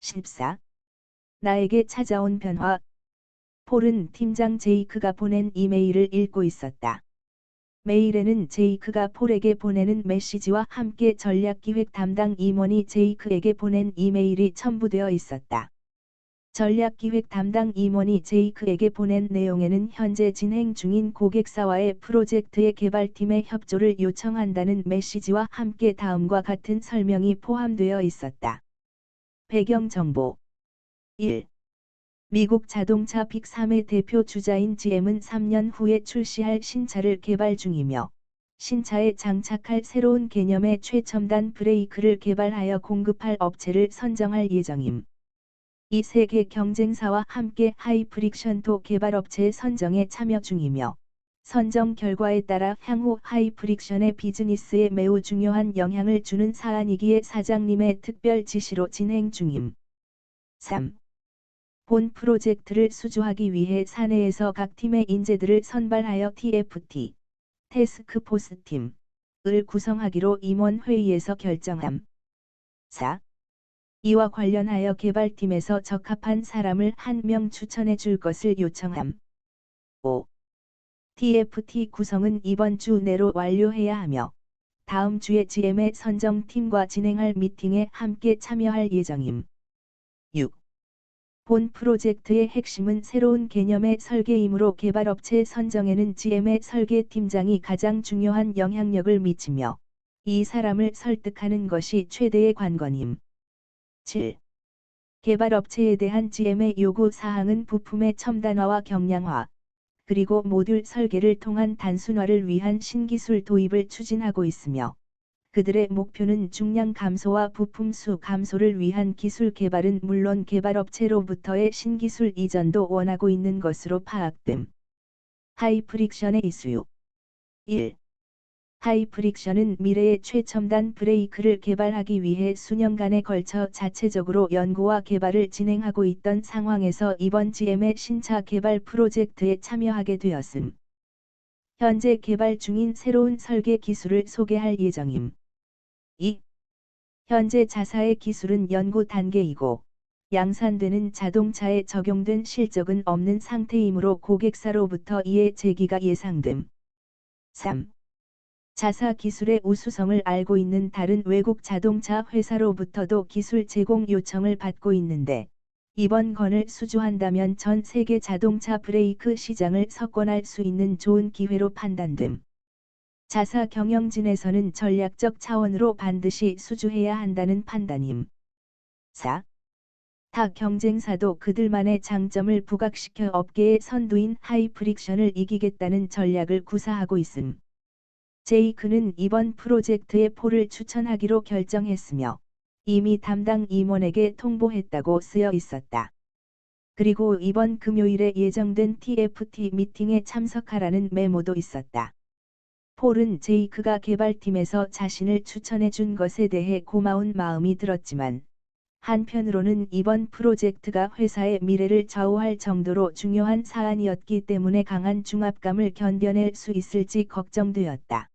14. 나에게 찾아온 변화. 폴은 팀장 제이크가 보낸 이메일을 읽고 있었다. 메일에는 제이크가 폴에게 보내는 메시지와 함께 전략기획 담당 임원이 제이크에게 보낸 이메일이 첨부되어 있었다. 전략기획 담당 임원이 제이크에게 보낸 내용에는 현재 진행 중인 고객사와의 프로젝트의 개발팀의 협조를 요청한다는 메시지와 함께 다음과 같은 설명이 포함되어 있었다. 배경 정보 1. 미국 자동차 빅3의 대표 주자인 GM은 3년 후에 출시할 신차를 개발 중이며 신차에 장착할 새로운 개념의 최첨단 브레이크를 개발하여 공급할 업체를 선정할 예정임. 이 세계 경쟁사와 함께 하이프릭션토 개발업체 선정에 참여 중이며 선정 결과에 따라 향후 하이프릭션의 비즈니스에 매우 중요한 영향을 주는 사안이기에 사장님의 특별 지시로 진행 중임. 3. 본 프로젝트를 수주하기 위해 사내에서 각 팀의 인재들을 선발하여 TFT, 태스크포스 팀을 구성하기로 임원회의에서 결정함. 4. 이와 관련하여 개발팀에서 적합한 사람을 1명 추천해 줄 것을 요청함. 5. TFT 구성은 이번 주 내로 완료해야 하며 다음 주에 GM의 선정팀과 진행할 미팅에 함께 참여할 예정임. 6. 본 프로젝트의 핵심은 새로운 개념의 설계이므로 개발업체 선정에는 GM의 설계팀장이 가장 중요한 영향력을 미치며 이 사람을 설득하는 것이 최대의 관건임. 7. 개발업체에 대한 GM의 요구 사항은 부품의 첨단화와 경량화, 그리고 모듈 설계를 통한 단순화를 위한 신기술 도입을 추진하고 있으며 그들의 목표는 중량 감소와 부품 수 감소를 위한 기술 개발은 물론 개발업체로부터의 신기술 이전도 원하고 있는 것으로 파악됨. 하이프릭션의 이슈 1. 하이프릭션은 미래의 최첨단 브레이크를 개발하기 위해 수년간에 걸쳐 자체적으로 연구와 개발을 진행하고 있던 상황에서 이번 GM의 신차 개발 프로젝트에 참여하게 되었음. 현재 개발 중인 새로운 설계 기술을 소개할 예정임. 2. 현재 자사의 기술은 연구 단계이고 양산되는 자동차에 적용된 실적은 없는 상태이므로 고객사로부터 이의 제기가 예상됨. 3. 자사 기술의 우수성을 알고 있는 다른 외국 자동차 회사로부터도 기술 제공 요청을 받고 있는데 이번 건을 수주한다면 전 세계 자동차 브레이크 시장을 석권할 수 있는 좋은 기회로 판단됨. 자사 경영진에서는 전략적 차원으로 반드시 수주해야 한다는 판단임. 4. 타 경쟁사도 그들만의 장점을 부각시켜 업계의 선두인 하이프릭션을 이기겠다는 전략을 구사하고 있음. 제이크는 이번 프로젝트에 폴을 추천하기로 결정했으며 이미 담당 임원에게 통보했다고 쓰여 있었다. 그리고 이번 금요일에 예정된 TFT 미팅에 참석하라는 메모도 있었다. 폴은 제이크가 개발팀에서 자신을 추천해 준 것에 대해 고마운 마음이 들었지만 한편으로는 이번 프로젝트가 회사의 미래를 좌우할 정도로 중요한 사안이었기 때문에 강한 중압감을 견뎌낼 수 있을지 걱정되었다.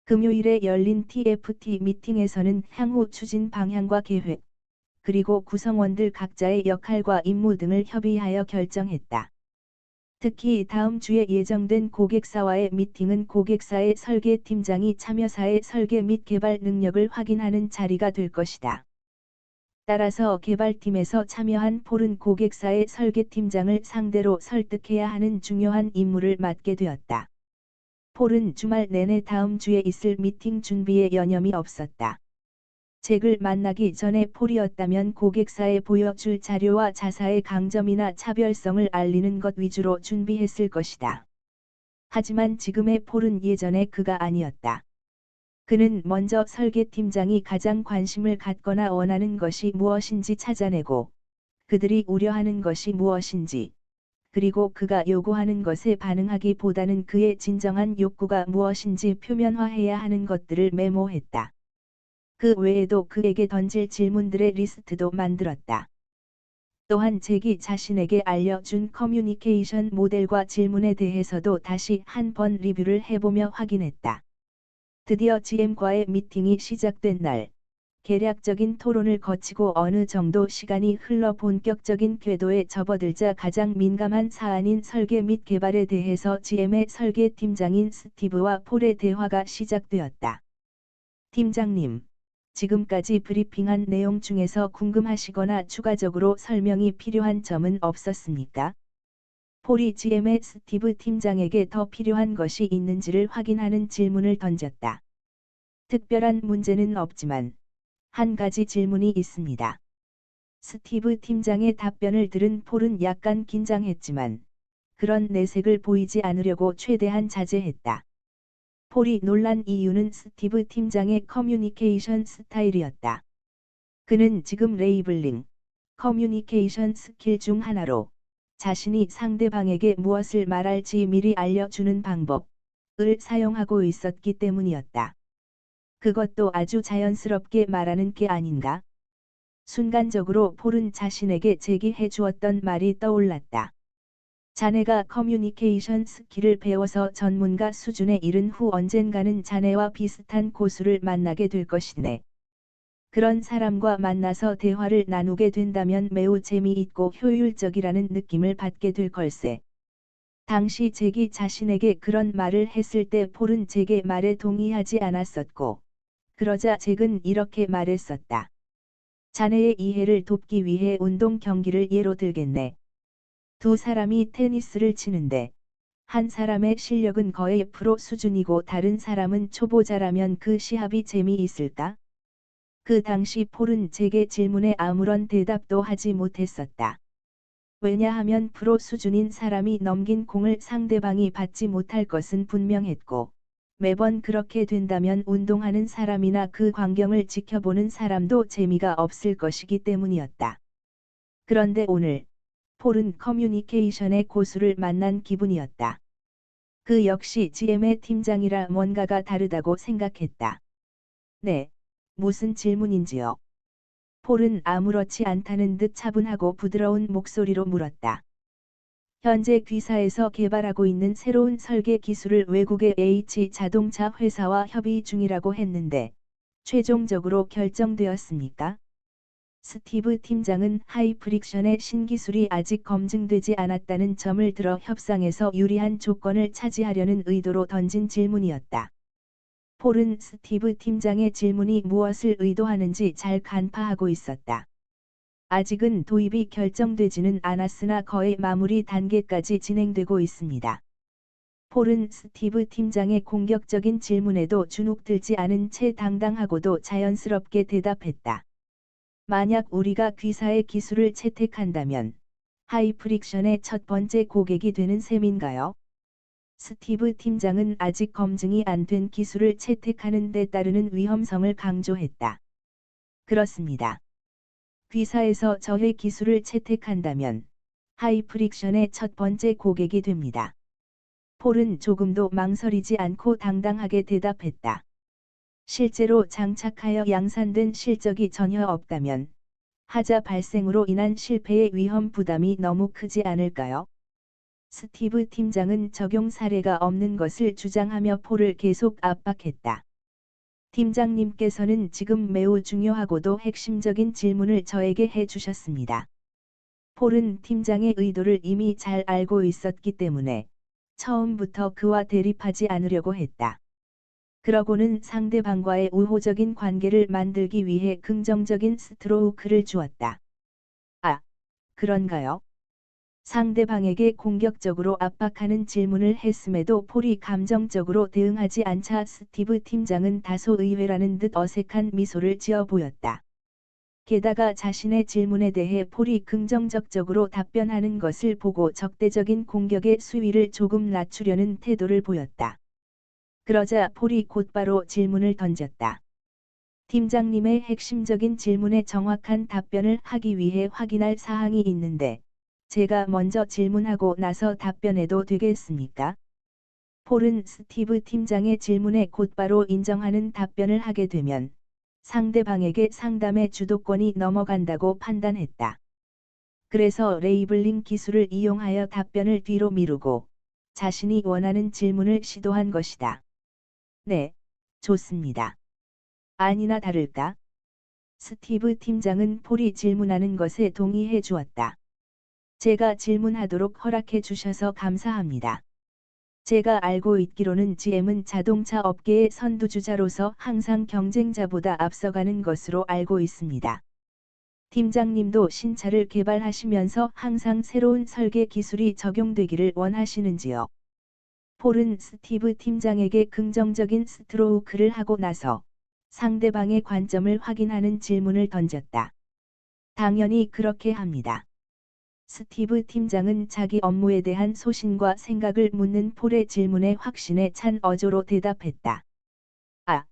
금요일에 열린 TFT 미팅에서는 향후 추진 방향과 계획, 그리고 구성원들 각자의 역할과 임무 등을 협의하여 결정했다. 특히 다음 주에 예정된 고객사와의 미팅은 고객사의 설계팀장이 참여사의 설계 및 개발 능력을 확인하는 자리가 될 것이다. 따라서 개발팀에서 참여한 폴은 고객사의 설계팀장을 상대로 설득해야 하는 중요한 임무를 맡게 되었다. 폴은 주말 내내 다음 주에 있을 미팅 준비에 여념이 없었다. 잭을 만나기 전에 폴이었다면 고객사에 보여줄 자료와 자사의 강점이나 차별성을 알리는 것 위주로 준비했을 것이다. 하지만 지금의 폴은 예전의 그가 아니었다. 그는 먼저 설계팀장이 가장 관심을 갖거나 원하는 것이 무엇인지 찾아내고 그들이 우려하는 것이 무엇인지 그리고 그가 요구하는 것에 반응하기보다는 그의 진정한 욕구가 무엇인지 표면화해야 하는 것들을 메모했다. 그 외에도 그에게 던질 질문들의 리스트도 만들었다. 또한 잭이 자신에게 알려준 커뮤니케이션 모델과 질문에 대해서도 다시 한 번 리뷰를 해보며 확인했다. 드디어 GM과의 미팅이 시작된 날, 계략적인 토론을 거치고 어느 정도 시간이 흘러 본격적인 궤도에 접어들자 가장 민감한 사안인 설계 및 개발에 대해서 GM의 설계팀장인 스티브와 폴의 대화가 시작되었다. 팀장님, 지금까지 브리핑한 내용 중에서 궁금하시거나 추가적으로 설명이 필요한 점은 없었습니까? 폴이 GM의 스티브 팀장에게 더 필요한 것이 있는지를 확인하는 질문을 던졌다. 특별한 문제는 없지만 한 가지 질문이 있습니다. 스티브 팀장의 답변을 들은 폴은 약간 긴장했지만 그런 내색을 보이지 않으려고 최대한 자제했다. 폴이 놀란 이유는 스티브 팀장의 커뮤니케이션 스타일이었다. 그는 지금 레이블링, 커뮤니케이션 스킬 중 하나로 자신이 상대방에게 무엇을 말할지 미리 알려주는 방법을 사용하고 있었기 때문이었다. 그것도 아주 자연스럽게 말하는 게 아닌가? 순간적으로 폴은 자신에게 제기해 주었던 말이 떠올랐다. 자네가 커뮤니케이션 스킬을 배워서 전문가 수준에 이른 후 언젠가는 자네와 비슷한 고수를 만나게 될 것이네. 그런 사람과 만나서 대화를 나누게 된다면 매우 재미있고 효율적이라는 느낌을 받게 될 걸세. 당시 잭이 자신에게 그런 말을 했을 때 폴은 잭의 말에 동의하지 않았었고, 그러자 잭은 이렇게 말했었다. 자네의 이해를 돕기 위해 운동 경기를 예로 들겠네. 두 사람이 테니스를 치는데 한 사람의 실력은 거의 프로 수준이고 다른 사람은 초보자라면 그 시합이 재미있을까? 그 당시 폴은 잭의 질문에 아무런 대답도 하지 못했었다. 왜냐하면 프로 수준인 사람이 넘긴 공을 상대방이 받지 못할 것은 분명했고, 매번 그렇게 된다면 운동하는 사람이나 그 광경을 지켜보는 사람도 재미가 없을 것이기 때문이었다. 그런데 오늘, 폴은 커뮤니케이션의 고수를 만난 기분이었다. 그 역시 GM의 팀장이라 뭔가가 다르다고 생각했다. 네, 무슨 질문인지요? 폴은 아무렇지 않다는 듯 차분하고 부드러운 목소리로 물었다. 현재 귀사에서 개발하고 있는 새로운 설계 기술을 외국의 H 자동차 회사와 협의 중이라고 했는데, 최종적으로 결정되었습니까? 스티브 팀장은 하이프릭션의 신기술이 아직 검증되지 않았다는 점을 들어 협상에서 유리한 조건을 차지하려는 의도로 던진 질문이었다. 폴은 스티브 팀장의 질문이 무엇을 의도하는지 잘 간파하고 있었다. 아직은 도입이 결정되지는 않았으나 거의 마무리 단계까지 진행되고 있습니다. 폴은 스티브 팀장의 공격적인 질문에도 주눅들지 않은 채 당당하고도 자연스럽게 대답했다. 만약 우리가 귀사의 기술을 채택한다면 하이프릭션의 첫 번째 고객이 되는 셈인가요? 스티브 팀장은 아직 검증이 안 된 기술을 채택하는 데 따르는 위험성을 강조했다. 그렇습니다. 귀사에서 저의 기술을 채택한다면 하이프릭션의 첫 번째 고객이 됩니다. 폴은 조금도 망설이지 않고 당당하게 대답했다. 실제로 장착하여 양산된 실적이 전혀 없다면 하자 발생으로 인한 실패의 위험 부담이 너무 크지 않을까요? 스티브 팀장은 적용 사례가 없는 것을 주장하며 폴을 계속 압박했다. 팀장님께서는 지금 매우 중요하고도 핵심적인 질문을 저에게 해주셨습니다. 폴은 팀장의 의도를 이미 잘 알고 있었기 때문에 처음부터 그와 대립하지 않으려고 했다. 그러고는 상대방과의 우호적인 관계를 만들기 위해 긍정적인 스트로크를 주었다. 아, 그런가요? 상대방에게 공격적으로 압박하는 질문을 했음에도 폴이 감정적으로 대응하지 않자 스티브 팀장은 다소 의외라는 듯 어색한 미소를 지어 보였다. 게다가 자신의 질문에 대해 폴이 긍정적으로 답변하는 것을 보고 적대적인 공격의 수위를 조금 낮추려는 태도를 보였다. 그러자 폴이 곧바로 질문을 던졌다. 팀장님의 핵심적인 질문에 정확한 답변을 하기 위해 확인할 사항이 있는데, 제가 먼저 질문하고 나서 답변해도 되겠습니까? 폴은 스티브 팀장의 질문에 곧바로 인정하는 답변을 하게 되면 상대방에게 상담의 주도권이 넘어간다고 판단했다. 그래서 레이블링 기술을 이용하여 답변을 뒤로 미루고 자신이 원하는 질문을 시도한 것이다. 네, 좋습니다. 아니나 다를까? 스티브 팀장은 폴이 질문하는 것에 동의해 주었다. 제가 질문하도록 허락해 주셔서 감사합니다. 제가 알고 있기로는 GM은 자동차 업계의 선두주자로서 항상 경쟁자보다 앞서가는 것으로 알고 있습니다. 팀장님도 신차를 개발하시면서 항상 새로운 설계 기술이 적용되기를 원하시는지요? 폴은 스티브 팀장에게 긍정적인 스트로우크를 하고 나서 상대방의 관점을 확인하는 질문을 던졌다. 당연히 그렇게 합니다. 스티브 팀장은 자기 업무에 대한 소신과 생각을 묻는 폴의 질문에 확신에 찬 어조로 대답했다. 아,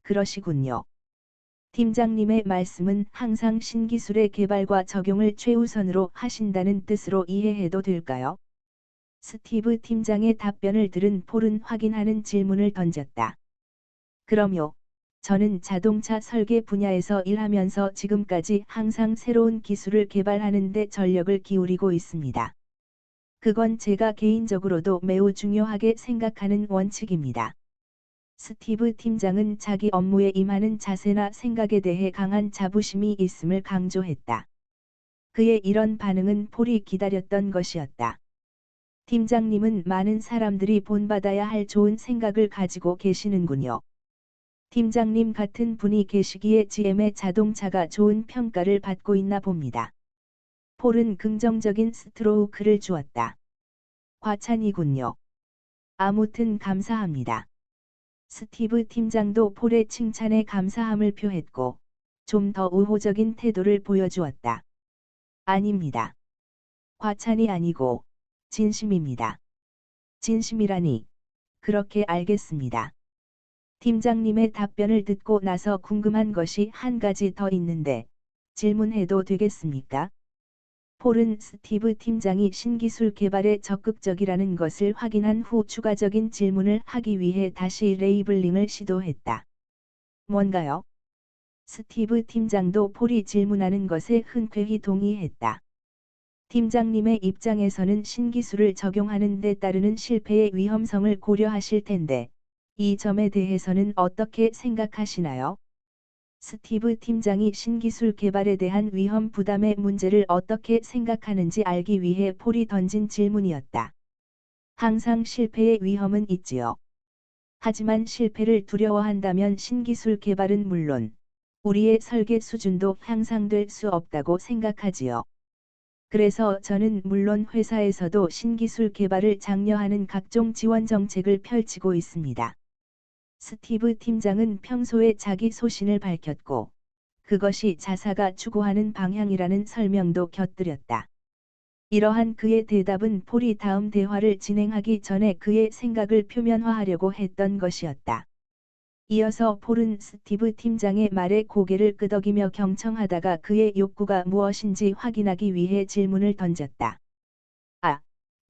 그러시군요. 팀장님의 말씀은 항상 신기술의 개발과 적용을 최우선으로 하신다는 뜻으로 이해해도 될까요? 스티브 팀장의 답변을 들은 폴은 확인하는 질문을 던졌다. 그럼요. 저는 자동차 설계 분야에서 일하면서 지금까지 항상 새로운 기술을 개발하는 데 전력을 기울이고 있습니다. 그건 제가 개인적으로도 매우 중요하게 생각하는 원칙입니다. 스티브 팀장은 자기 업무에 임하는 자세나 생각에 대해 강한 자부심이 있음을 강조했다. 그의 이런 반응은 폴이 기다렸던 것이었다. 팀장님은 많은 사람들이 본받아야 할 좋은 생각을 가지고 계시는군요. 팀장님 같은 분이 계시기에 GM의 자동차가 좋은 평가를 받고 있나 봅니다. 폴은 긍정적인 스트로우크를 주었다. 과찬이군요. 아무튼 감사합니다. 스티브 팀장도 폴의 칭찬에 감사함을 표했고, 좀 더 우호적인 태도를 보여주었다. 아닙니다. 과찬이 아니고, 진심입니다. 진심이라니, 그렇게 알겠습니다. 팀장님의 답변을 듣고 나서 궁금한 것이 한 가지 더 있는데, 질문해도 되겠습니까? 폴은 스티브 팀장이 신기술 개발에 적극적이라는 것을 확인한 후 추가적인 질문을 하기 위해 다시 레이블링을 시도했다. 뭔가요? 스티브 팀장도 폴이 질문하는 것에 흔쾌히 동의했다. 팀장님의 입장에서는 신기술을 적용하는 데 따르는 실패의 위험성을 고려하실 텐데, 이 점에 대해서는 어떻게 생각하시나요? 스티브 팀장이 신기술 개발에 대한 위험 부담의 문제를 어떻게 생각하는지 알기 위해 폴이 던진 질문이었다. 항상 실패의 위험은 있지요. 하지만 실패를 두려워한다면 신기술 개발은 물론 우리의 설계 수준도 향상될 수 없다고 생각하지요. 그래서 저는 물론 회사에서도 신기술 개발을 장려하는 각종 지원 정책을 펼치고 있습니다. 스티브 팀장은 평소에 자기 소신을 밝혔고, 그것이 자사가 추구하는 방향이라는 설명도 곁들였다. 이러한 그의 대답은 폴이 다음 대화를 진행하기 전에 그의 생각을 표면화하려고 했던 것이었다. 이어서 폴은 스티브 팀장의 말에 고개를 끄덕이며 경청하다가 그의 욕구가 무엇인지 확인하기 위해 질문을 던졌다. 아,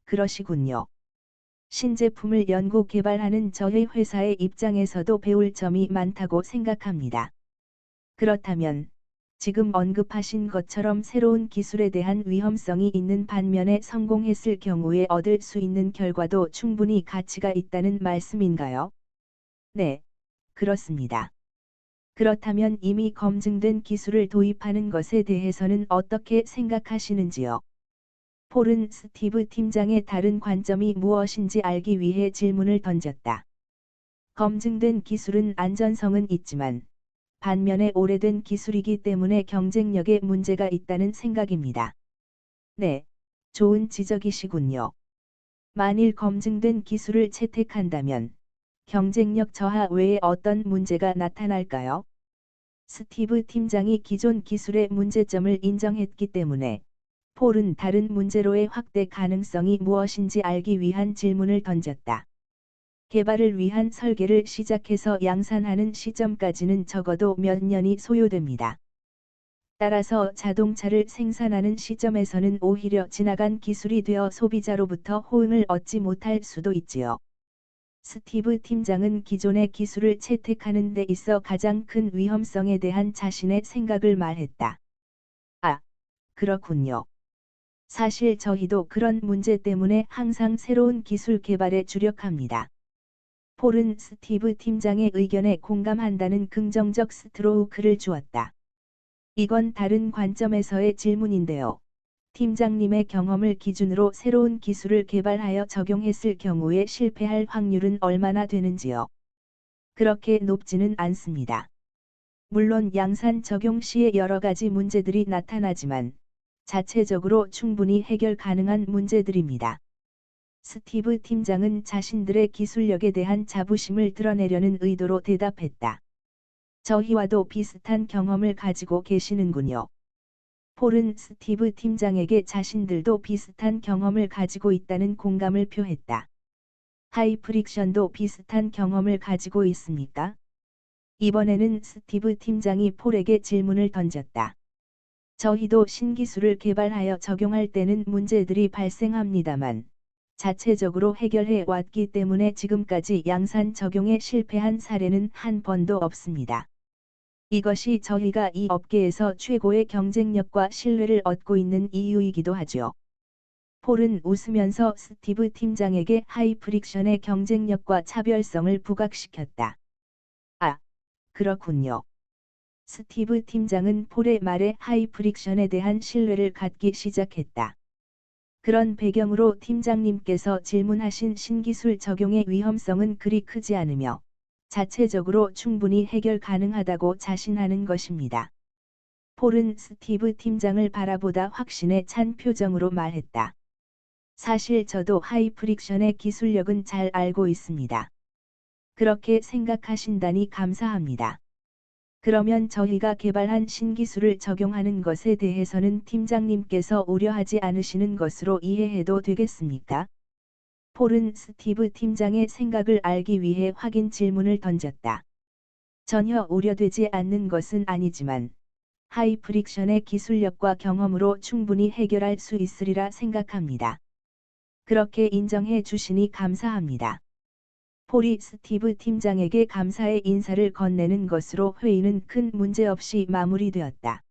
그러시군요. 신제품을 연구 개발하는 저희 회사의 입장에서도 배울 점이 많다고 생각합니다. 그렇다면, 지금 언급하신 것처럼 새로운 기술에 대한 위험성이 있는 반면에 성공했을 경우에 얻을 수 있는 결과도 충분히 가치가 있다는 말씀인가요? 네, 그렇습니다. 그렇다면 이미 검증된 기술을 도입하는 것에 대해서는 어떻게 생각하시는지요? 폴은 스티브 팀장의 다른 관점이 무엇인지 알기 위해 질문을 던졌다. 검증된 기술은 안전성은 있지만, 반면에 오래된 기술이기 때문에 경쟁력에 문제가 있다는 생각입니다. 네, 좋은 지적이시군요. 만일 검증된 기술을 채택한다면, 경쟁력 저하 외에 어떤 문제가 나타날까요? 스티브 팀장이 기존 기술의 문제점을 인정했기 때문에, 폴은 다른 문제로의 확대 가능성이 무엇인지 알기 위한 질문을 던졌다. 개발을 위한 설계를 시작해서 양산하는 시점까지는 적어도 몇 년이 소요됩니다. 따라서 자동차를 생산하는 시점에서는 오히려 지나간 기술이 되어 소비자로부터 호응을 얻지 못할 수도 있지요. 스티브 팀장은 기존의 기술을 채택하는 데 있어 가장 큰 위험성에 대한 자신의 생각을 말했다. 아, 그렇군요. 사실 저희도 그런 문제 때문에 항상 새로운 기술 개발에 주력합니다. 폴은 스티브 팀장의 의견에 공감한다는 긍정적 스트로우크를 주었다. 이건 다른 관점에서의 질문인데요. 팀장님의 경험을 기준으로 새로운 기술을 개발하여 적용했을 경우에 실패할 확률은 얼마나 되는지요? 그렇게 높지는 않습니다. 물론 양산 적용 시에 여러 가지 문제들이 나타나지만 자체적으로 충분히 해결 가능한 문제들입니다. 스티브 팀장은 자신들의 기술력에 대한 자부심을 드러내려는 의도로 대답했다. 저희와도 비슷한 경험을 가지고 계시는군요. 폴은 스티브 팀장에게 자신들도 비슷한 경험을 가지고 있다는 공감을 표했다. 하이프릭션도 비슷한 경험을 가지고 있습니까? 이번에는 스티브 팀장이 폴에게 질문을 던졌다. 저희도 신기술을 개발하여 적용할 때는 문제들이 발생합니다만 자체적으로 해결해 왔기 때문에 지금까지 양산 적용에 실패한 사례는 한 번도 없습니다. 이것이 저희가 이 업계에서 최고의 경쟁력과 신뢰를 얻고 있는 이유이기도 하죠. 폴은 웃으면서 스티브 팀장에게 하이프릭션의 경쟁력과 차별성을 부각시켰다. 아, 그렇군요. 스티브 팀장은 폴의 말에 하이프릭션에 대한 신뢰를 갖기 시작했다. 그런 배경으로 팀장님께서 질문하신 신기술 적용의 위험성은 그리 크지 않으며 자체적으로 충분히 해결 가능하다고 자신하는 것입니다. 폴은 스티브 팀장을 바라보다 확신에 찬 표정으로 말했다. 사실 저도 하이프릭션의 기술력은 잘 알고 있습니다. 그렇게 생각하신다니 감사합니다. 그러면 저희가 개발한 신기술을 적용하는 것에 대해서는 팀장님께서 우려하지 않으시는 것으로 이해해도 되겠습니까? 폴은 스티브 팀장의 생각을 알기 위해 확인 질문을 던졌다. 전혀 우려되지 않는 것은 아니지만 하이프릭션의 기술력과 경험으로 충분히 해결할 수 있으리라 생각합니다. 그렇게 인정해 주시니 감사합니다. 폴이 스티브 팀장에게 감사의 인사를 건네는 것으로 회의는 큰 문제 없이 마무리되었다.